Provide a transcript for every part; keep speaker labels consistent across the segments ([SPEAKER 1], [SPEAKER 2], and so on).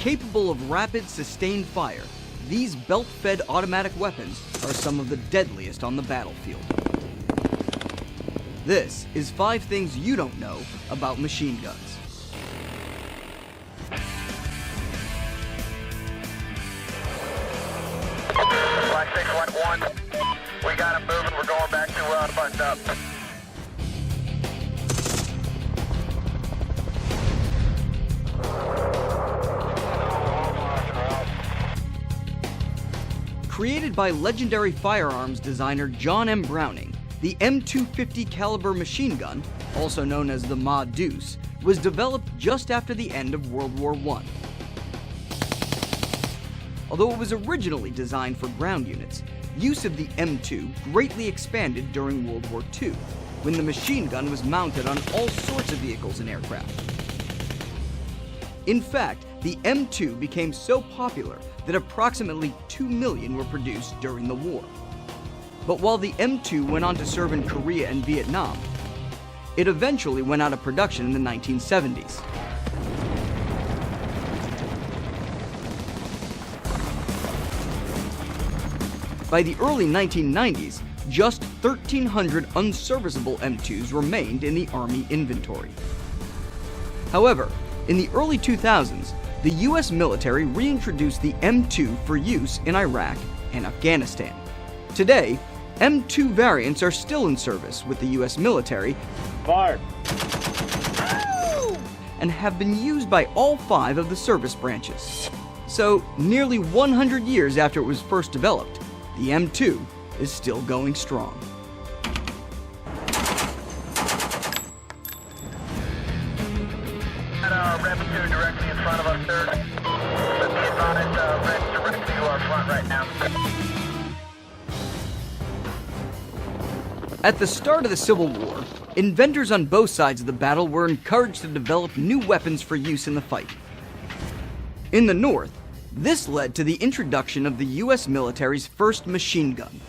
[SPEAKER 1] Capable of rapid, sustained fire, these belt-fed automatic weapons are some of the deadliest on the battlefield. This is 5 things you don't know about machine guns.
[SPEAKER 2] Black 611, we got him moving, we're going back to buttoned up.
[SPEAKER 1] Created by legendary firearms designer John M. Browning, the M250 caliber machine gun, also known as the Ma Deuce, was developed just after the end of World War I. Although it was originally designed for ground units, use of the M2 greatly expanded during World War II, when the machine gun was mounted on all sorts of vehicles and aircraft. In fact, the M2 became so popular that approximately 2 million were produced during the war. But while the M2 went on to serve in Korea and Vietnam, it eventually went out of production in the 1970s. By the early 1990s, just 1,300 unserviceable M2s remained in the Army inventory. However, in the early 2000s, the US military reintroduced the M2 for use in Iraq and Afghanistan. Today, M2 variants are still in service with the US military and have been used by all 5 of the service branches. So, nearly 100 years after it was first developed, the M2 is still going strong.
[SPEAKER 2] Rev 2 directly in front of us, sir. Let's be advised, Red's directly to our front right now.
[SPEAKER 1] At the start of the Civil War, inventors on both sides of the battle were encouraged to develop new weapons for use in the fight. In the North, this led to the introduction of the US military's first machine gun.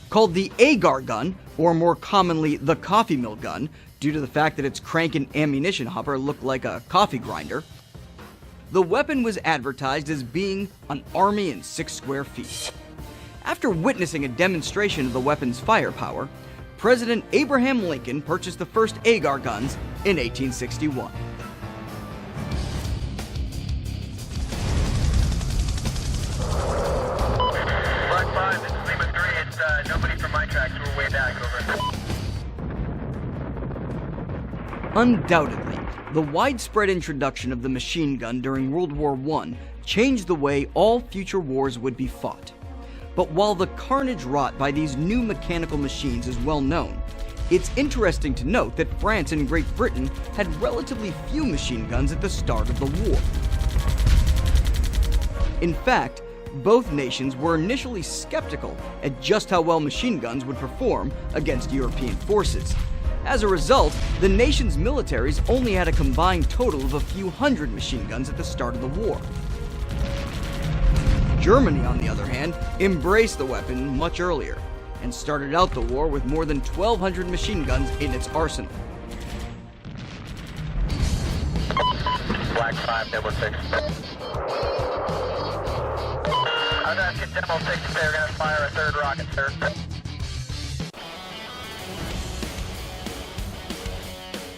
[SPEAKER 1] Called the Agar gun, or more commonly the coffee mill gun, due to the fact that its crank and ammunition hopper looked like a coffee grinder, the weapon was advertised as being an army in 6 square feet. After witnessing a demonstration of the weapon's firepower, President Abraham Lincoln purchased the first Agar guns in 1861.
[SPEAKER 2] Black 5, this is Lima 3, it's nobody from my tracks, we're way back, over.
[SPEAKER 1] Undoubtedly, the widespread introduction of the machine gun during World War I changed the way all future wars would be fought. But while the carnage wrought by these new mechanical machines is well known, it's interesting to note that France and Great Britain had relatively few machine guns at the start of the war. In fact, both nations were initially skeptical at just how well machine guns would perform against European forces. As a result, the nation's militaries only had a combined total of a few hundred machine guns at the start of the war. Germany, on the other hand, embraced the weapon much earlier and started out the war with more than 1,200 machine guns in its arsenal.
[SPEAKER 2] Black 5, Demo 6. I'd ask you Demo 6 if they were going to fire a 3rd rocket, sir.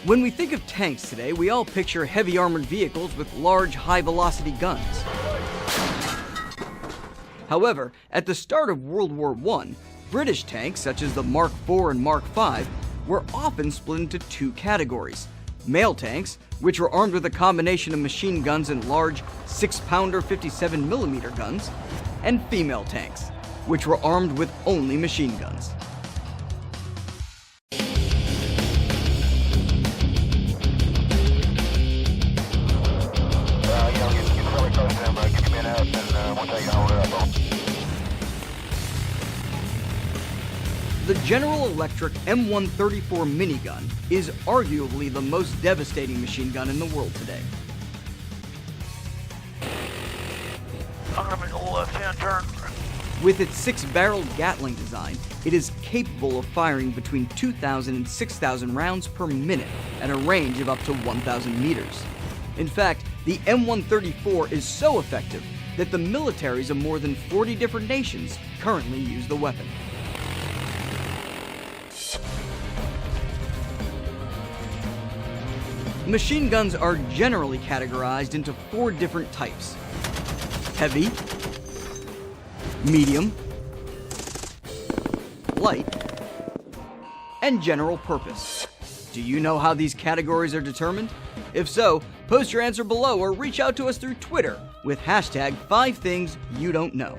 [SPEAKER 1] When we think of tanks today, we all picture heavy armored vehicles with large, high-velocity guns. However, at the start of World War I, British tanks, such as the Mark IV and Mark V, were often split into 2 categories. Male tanks, which were armed with a combination of machine guns and large 6-pounder 57mm guns, and female tanks, which were armed with only machine guns. The General Electric M134 minigun is arguably the most devastating machine gun in the world today.
[SPEAKER 2] I'm going to make a left-hand turn.
[SPEAKER 1] With its 6-barreled Gatling design, it is capable of firing between 2,000 and 6,000 rounds per minute at a range of up to 1,000 meters. In fact, The M134 is so effective that the militaries of more than 40 different nations currently use the weapon. Machine guns are generally categorized into 4 different types: heavy, medium, light, and general purpose. Do you know how these categories are determined? If so, post your answer below or reach out to us through Twitter with hashtag 5thingsyouDon'tKnow.